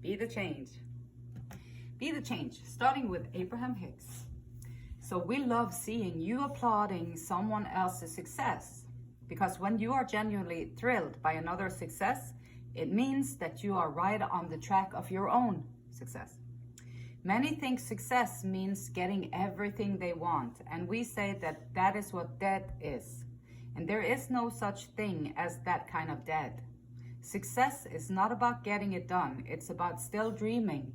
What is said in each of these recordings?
Be the change. Be the change, starting with Abraham Hicks. So we love seeing you applauding someone else's success, because when you are genuinely thrilled by another's success, it means that you are right on the track of your own success. Many think success means getting everything they want, and we say that that is what dead is. And there is no such thing as that kind of dead. Success is not about getting it done. It's about still dreaming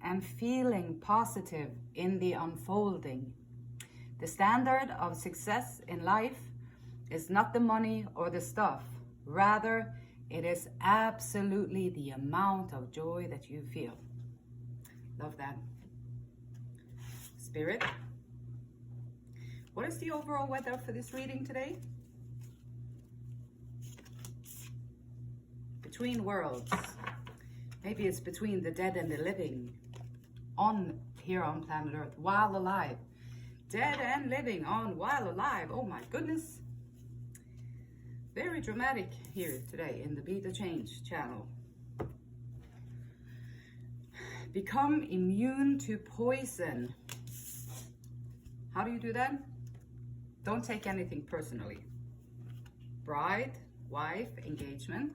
and feeling positive in the unfolding. The standard of success in life is not the money or the stuff. Rather, it is absolutely the amount of joy that you feel. Love that. Spirit, what is the overall weather for this reading today? Between worlds. Maybe it's between the dead and the living here on planet Earth while alive. Dead and living on while alive. Oh my goodness. Very dramatic here today in the Be the Change channel. Become immune to poison. How do you do that? Don't take anything personally. Bride, wife, engagement.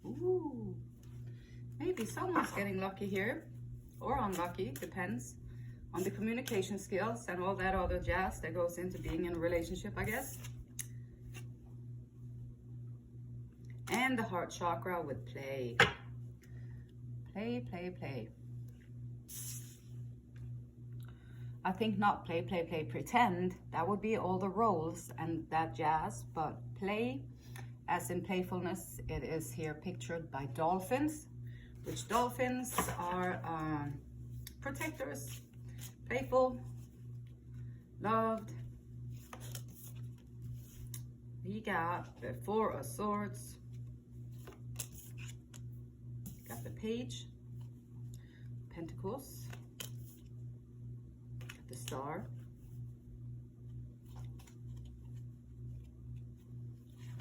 Ooh. Maybe someone's getting lucky here, or unlucky, depends on the communication skills and all that other jazz that goes into being in a relationship, I guess. And the heart chakra with play. Play, play, play. I think not play, play, play, pretend. That would be all the roles and that jazz, but play, as in playfulness, it is here pictured by dolphins, which dolphins are protectors, playful, loved. We got the Four of Swords, got the Page, Pentacles, got the Star,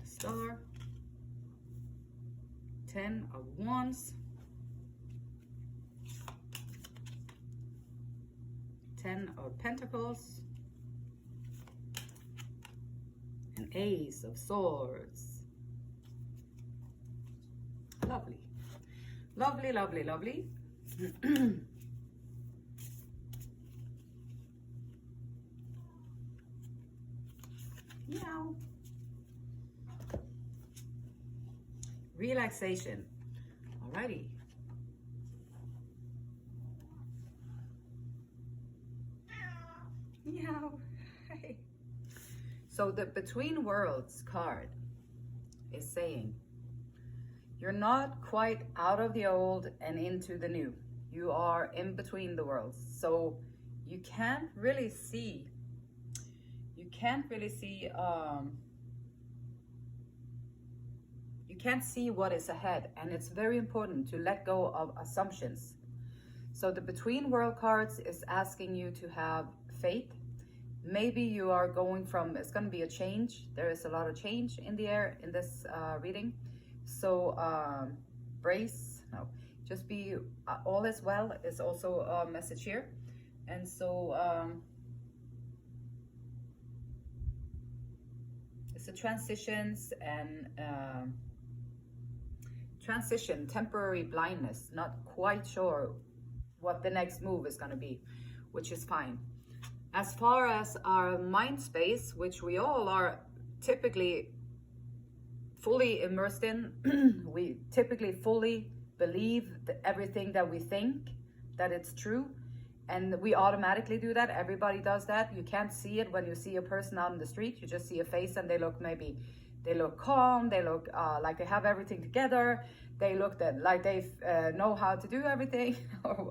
the Star, Ten of Wands, Ten of Pentacles, and Ace of Swords. Lovely. Lovely, lovely, lovely. Meow. Relaxation. Alrighty. Meow. Hey. So the Between Worlds card is saying you're not quite out of the old and into the new. You are in between the worlds. So you can't really see you can't see what is ahead, and it's very important to let go of assumptions. So the Between World cards is asking you to have faith. Maybe you are going from, it's going to be a change. There is a lot of change in the air in this reading. So just be all is well is also a message here. And so it's a transitions and temporary blindness, not quite sure what the next move is going to be, which is fine. As far as our mind space, which we all are typically fully immersed in, we typically fully believe that everything that we think, that it's true, and we automatically do that. Everybody does that. You can't see it when you see a person out in the street. You just see a face and they look calm, they look like they have everything together, they look like they know how to do everything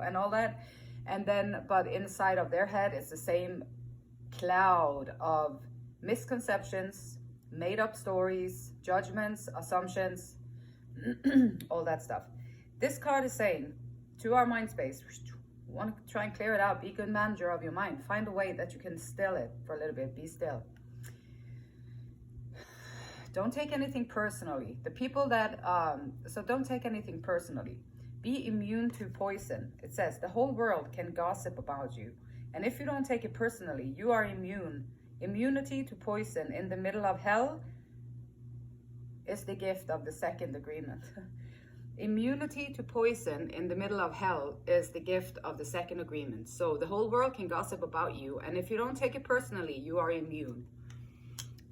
and all that. And then, but inside of their head, it's the same cloud of misconceptions, made up stories, judgments, assumptions, all that stuff. This card is saying to our mind space, want to try and clear it out, be a good manager of your mind. Find a way that you can still it for a little bit, be still. don't take anything personally. The people that, so don't take anything personally. Be immune to poison. It says the whole world can gossip about you. And if you don't take it personally, you are immune. Immunity to poison in the middle of hell is the gift of the second agreement. Immunity to poison in the middle of hell is the gift of the second agreement. So the whole world can gossip about you. And if you don't take it personally, you are immune.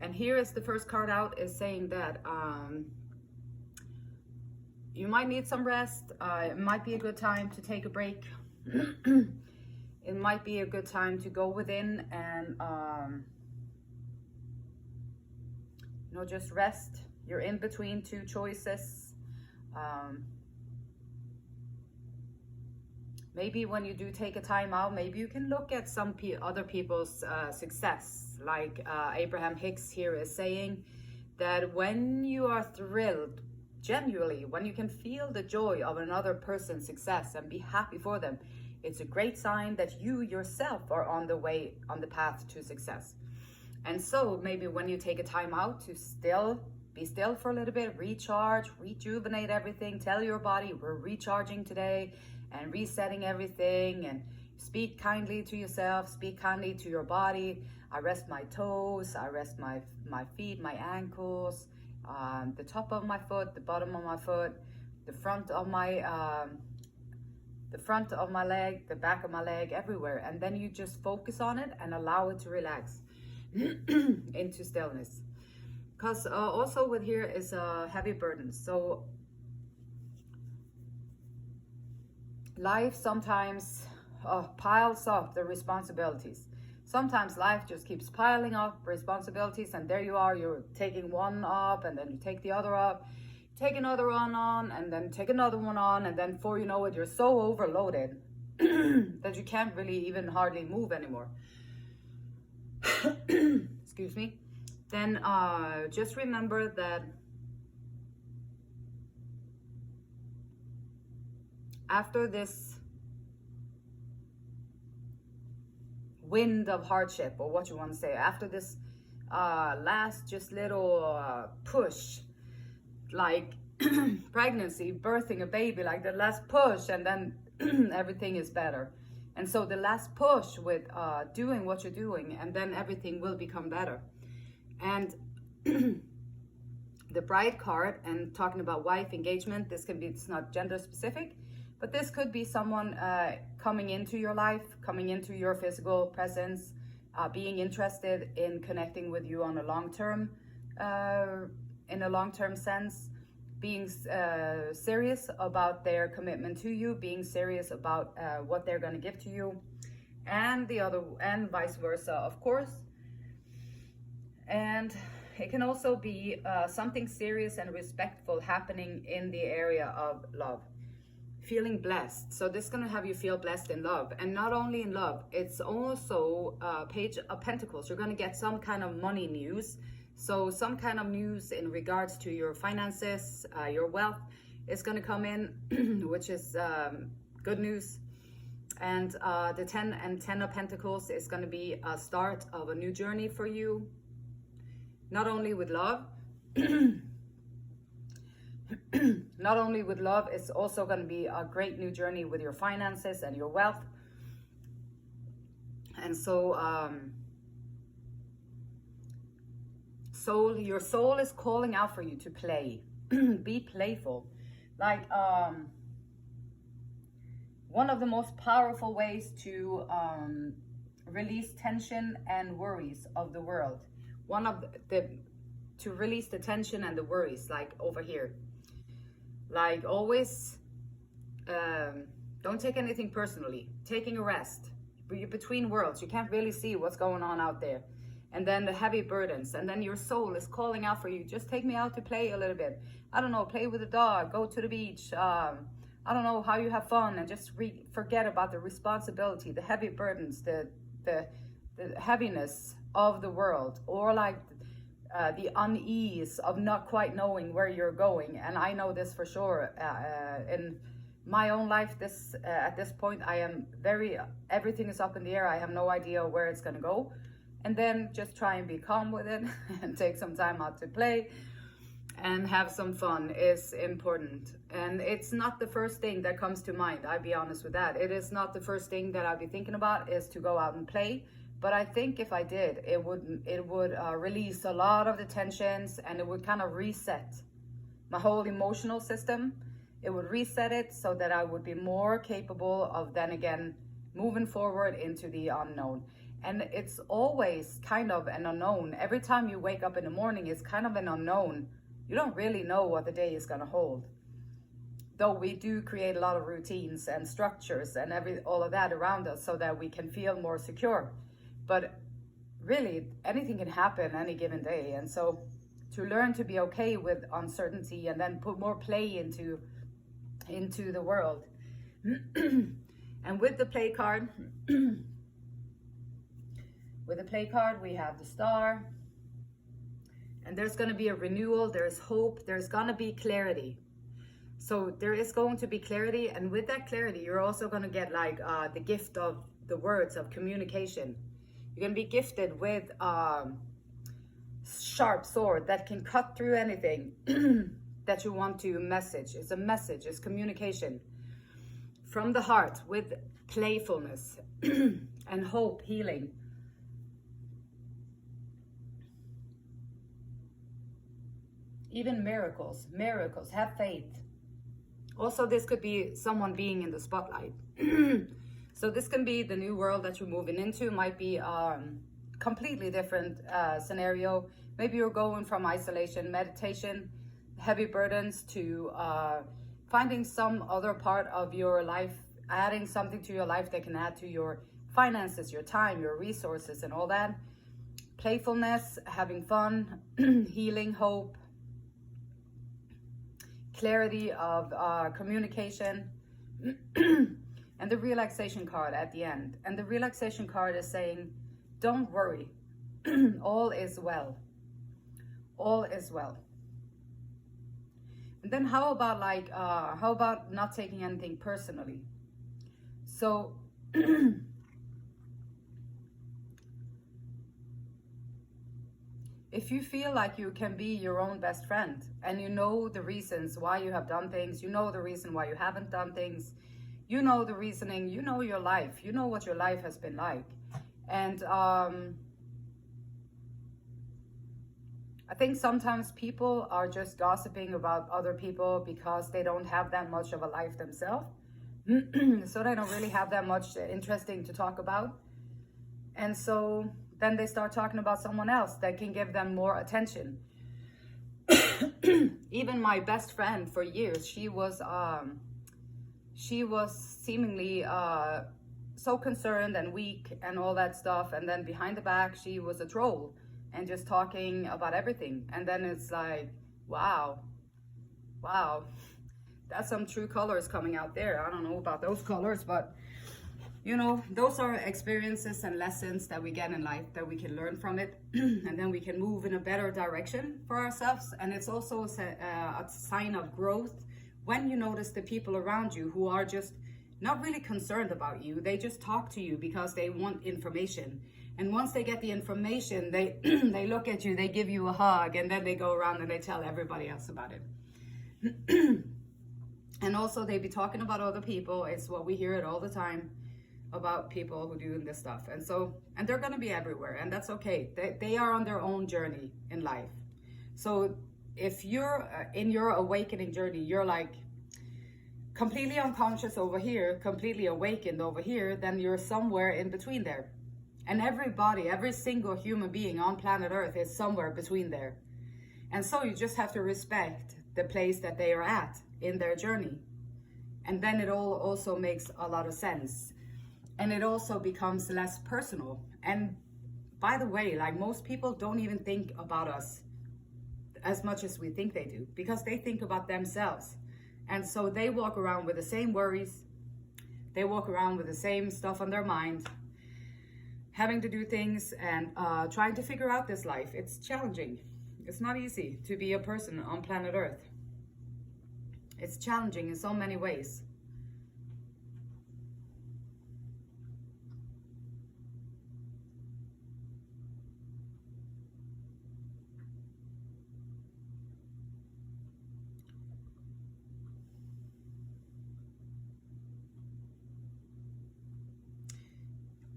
And here is the first card out, is saying that you might need some rest. It might be a good time to take a break. It might be a good time to go within and, you know, just rest. You're in between two choices. Maybe when you do take a time out, maybe you can look at some other people's success. Like Abraham Hicks here is saying that when you are thrilled, genuinely, when you can feel the joy of another person's success and be happy for them, it's a great sign that you yourself are on the path to success. And so maybe when you take a time out to be still for a little bit, recharge, rejuvenate everything, tell your body we're recharging today and resetting everything, and speak kindly to yourself, speak kindly to your body. I rest my toes, I rest my feet, my ankles, the top of my foot, the bottom of my foot, the front of my leg, the back of my leg, everywhere. And then you just focus on it and allow it to relax into stillness. Because also with here is heavy burdens. So life sometimes piles up the responsibilities. Sometimes life just keeps piling up responsibilities, and there you are, you're taking one up, and then you take the other up, take another one on, and then take another one on, and then before you know it, you're so overloaded that you can't really even hardly move anymore. Excuse me. Then just remember that after this wind of hardship, or what you want to say, after this last just little push, like pregnancy, birthing a baby, like the last push, and then everything is better. And so the last push with doing what you're doing, and then everything will become better. And the bride card, and talking about wife, engagement, this can be, it's not gender specific, but this could be someone coming into your life, coming into your physical presence, being interested in connecting with you on a long-term, in a long-term sense, being serious about their commitment to you, being serious about what they're going to give to you, and vice versa, of course. And it can also be something serious and respectful happening in the area of love. Feeling blessed. So this is going to have you feel blessed in love. And not only in love, it's also Page of Pentacles. You're going to get some kind of money news. So some kind of news in regards to your finances, your wealth is going to come in, which is good news. And the 10 of Pentacles is going to be a start of a new journey for you. Not only with love, not only with love, it's also going to be a great new journey with your finances and your wealth. And so your soul is calling out for you to play. Be playful. Like one of the most powerful ways to release tension and worries of the world, to release the tension and the worries, like over here, like always, don't take anything personally, taking a rest. You're between worlds, you can't really see what's going on out there. And then the heavy burdens, and then your soul is calling out for you, just take me out to play a little bit. I don't know, play with a dog, go to the beach, I don't know how you have fun, and just forget about the responsibility, the heavy burdens, the heaviness of the world, or like the unease of not quite knowing where you're going. And I know this for sure. In my own life, at this point, I am everything is up in the air. I have no idea where it's going to go. And then just try and be calm with it and take some time out to play, and have some fun is important. And it's not the first thing that comes to mind, I'll be honest with that. It is not the first thing that I'll be thinking about, is to go out and play. But I think if I did, it would release a lot of the tensions, and it would kind of reset my whole emotional system. It would reset it so that I would be more capable of then again moving forward into the unknown. And it's always kind of an unknown. Every time you wake up in the morning, it's kind of an unknown. You don't really know what the day is going to hold. Though we do create a lot of routines and structures and all of that around us so that we can feel more secure. But really, anything can happen any given day. And so to learn to be okay with uncertainty and then put more play into the world. And with the play card, we have the star. And there's going to be a renewal, there's hope, there's going to be clarity. So there is going to be clarity, and with that clarity, you're also going to get like the gift of the words of communication. You're going to be gifted with sharp sword that can cut through anything that you want to message. It's a message, it's communication from the heart with playfulness and hope, healing. Even miracles, have faith. Also, this could be someone being in the spotlight. So this can be the new world that you're moving into. Might be completely different scenario. Maybe you're going from isolation, meditation, heavy burdens to finding some other part of your life, adding something to your life that can add to your finances, your time, your resources, and all that. Playfulness, having fun, healing, hope, clarity of communication, and the relaxation card at the end. And the relaxation card is saying, don't worry, all is well. All is well. And then how about not taking anything personally? So if you feel like you can be your own best friend and you know the reasons why you have done things, you know the reason why you haven't done things, you know the reasoning, you know your life, you know what your life has been like. And I think sometimes people are just gossiping about other people because they don't have that much of a life themselves. So they don't really have that much interesting to talk about. And so then they start talking about someone else that can give them more attention. Even my best friend for years, she was seemingly so concerned and weak and all that stuff. And then behind the back, she was a troll and just talking about everything. And then it's like, wow, that's some true colors coming out there. I don't know about those colors, but you know, those are experiences and lessons that we get in life that we can learn from it. And then we can move in a better direction for ourselves. And it's also a sign of growth when you notice the people around you who are just not really concerned about you. They just talk to you because they want information. And once they get the information, they they look at you, they give you a hug, and then they go around and they tell everybody else about it. And also they be talking about other people. It's what we hear it all the time about people who do this stuff. And so, and they're going to be everywhere, and that's okay. They are on their own journey in life. So if you're in your awakening journey, you're like completely unconscious over here, completely awakened over here, then you're somewhere in between there. And everybody, every single human being on planet Earth is somewhere between there. And so you just have to respect the place that they are at in their journey. And then it all also makes a lot of sense. And it also becomes less personal. And by the way, like, most people don't even think about us as much as we think they do, because they think about themselves. And so they walk around with the same worries. They walk around with the same stuff on their mind, having to do things and trying to figure out this life. It's challenging. It's not easy to be a person on planet Earth. It's challenging in so many ways.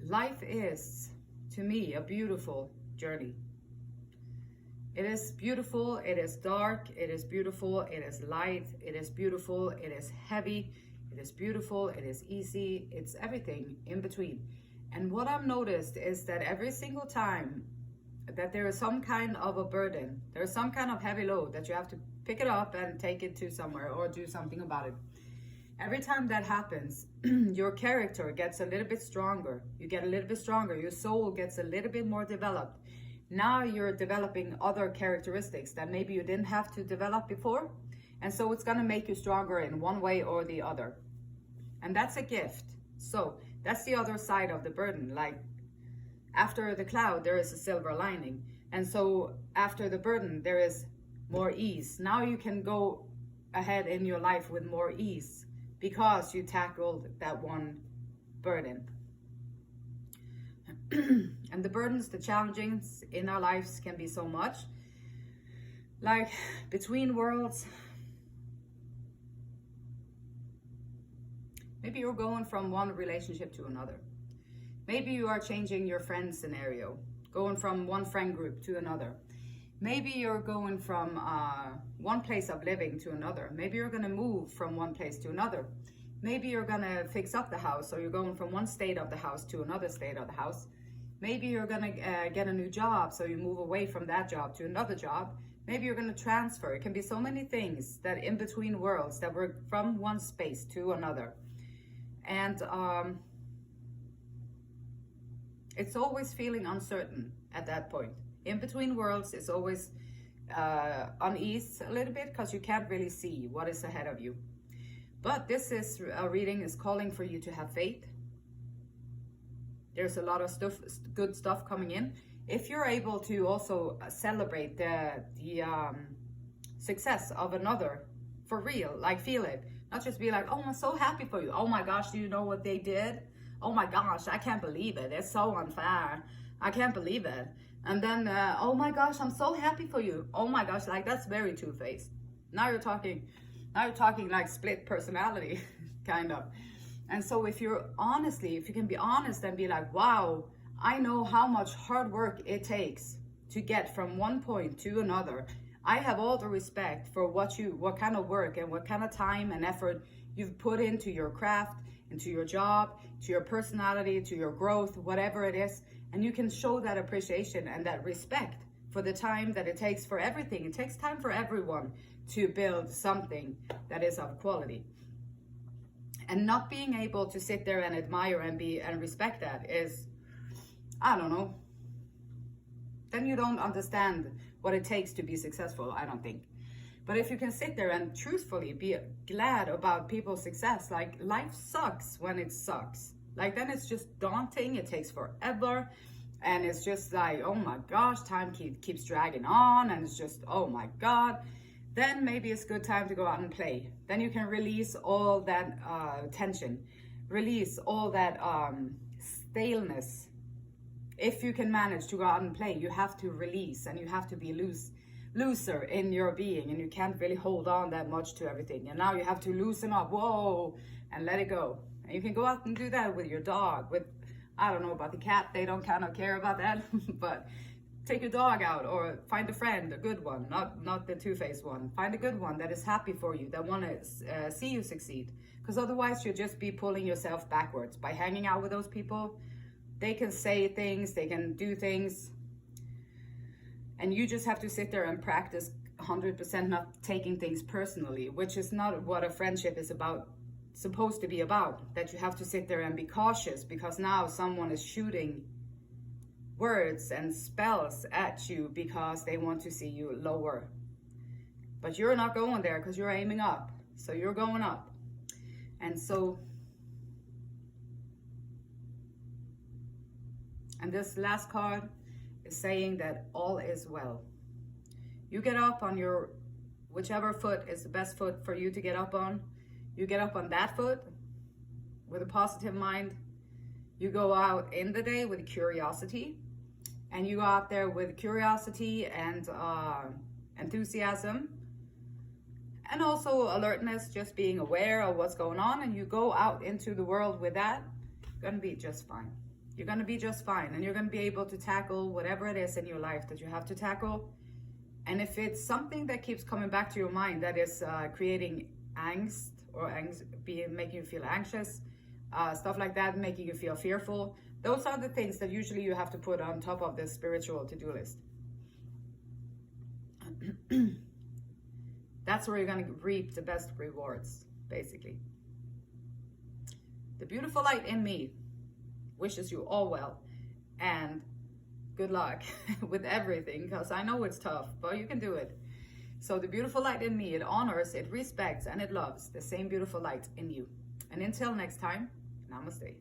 life is, to me, a beautiful journey. It is beautiful, it is dark, it is beautiful, it is light, it is beautiful, it is heavy, it is beautiful, it is easy, it's everything in between. And what I've noticed is that every single time that there is some kind of a burden, there's some kind of heavy load that you have to pick it up and take it to somewhere or do something about it. Every time that happens, your character gets a little bit stronger. You get a little bit stronger. Your soul gets a little bit more developed. Now you're developing other characteristics that maybe you didn't have to develop before. And so it's going to make you stronger in one way or the other. And that's a gift. So that's the other side of the burden. Like after the cloud, there is a silver lining. And so after the burden, there is more ease. Now you can go ahead in your life with more ease, because you tackled that one burden. And the burdens, the challenges in our lives can be so much. Like between worlds, maybe you're going from one relationship to another. Maybe you are changing your friend scenario, going from one friend group to another. Maybe you're going from one place of living to another. Maybe you're going to move from one place to another. Maybe you're going to fix up the house, or you're going from one state of the house to another state of the house. Maybe you're going to get a new job, so you move away from that job to another job. Maybe you're going to transfer. It can be so many things that in between worlds, that we're from one space to another. And it's always feeling uncertain at that point. In between worlds is always unease a little bit, because you can't really see what is ahead of you. But this is reading is calling for you to have faith. There's a lot of good stuff coming in. If you're able to also celebrate the success of another for real, like feel it, not just be like, oh, I'm so happy for you. Oh my gosh, do you know what they did? Oh my gosh, I can't believe it. It's so unfair. I can't believe it. And then, oh my gosh, I'm so happy for you. Oh my gosh, like that's very two-faced. Now you're talking like split personality, kind of. And so if you can be honest and be like, wow, I know how much hard work it takes to get from one point to another. I have all the respect for what kind of work and what kind of time and effort you've put into your craft, into your job, to your personality, to your growth, whatever it is. And you can show that appreciation and that respect for the time that it takes for everything. It takes time for everyone to build something that is of quality. And not being able to sit there and admire and respect that is, I don't know, then you don't understand what it takes to be successful, I don't think. But if you can sit there and truthfully be glad about people's success, like life sucks when it sucks. Like then it's just daunting, it takes forever. And it's just like, oh my gosh, time keeps dragging on. And it's just, oh my God. Then maybe it's a good time to go out and play. Then you can release all that tension, release all that staleness. If you can manage to go out and play, you have to release, and you have to be looser in your being, and you can't really hold on that much to everything. And now you have to loosen up, whoa, and let it go. And you can go out and do that with your dog, with, I don't know about the cat, they don't kind of care about that, but take your dog out, or find a friend, a good one, not the two-faced one. Find a good one that is happy for you, that want to see you succeed. Because otherwise you'll just be pulling yourself backwards. By hanging out with those people, they can say things, they can do things, and you just have to sit there and practice 100% not taking things personally, which is not what a friendship is about, supposed to be about. That you have to sit there and be cautious because now someone is shooting words and spells at you because they want to see you lower. But you're not going there because you're aiming up. So you're going up. And so, and this last card is saying that all is well. You get up on your, whichever foot is the best foot for you to get up on. You get up on that foot with a positive mind. You go out in the day with curiosity, and you go out there with curiosity and enthusiasm, and also alertness, just being aware of what's going on, and you go out into the world with that. Gonna be just fine. You're going to be just fine, and you're going to be able to tackle whatever it is in your life that you have to tackle. And if it's something that keeps coming back to your mind that is creating angst or making you feel anxious, stuff like that, making you feel fearful, those are the things that usually you have to put on top of the spiritual to-do list. That's where you're going to reap the best rewards, basically. The beautiful light in me wishes you all well and good luck with everything, because I know it's tough, but you can do it. So the beautiful light in me, it honors, it respects, and it loves the same beautiful light in you. And until next time, namaste.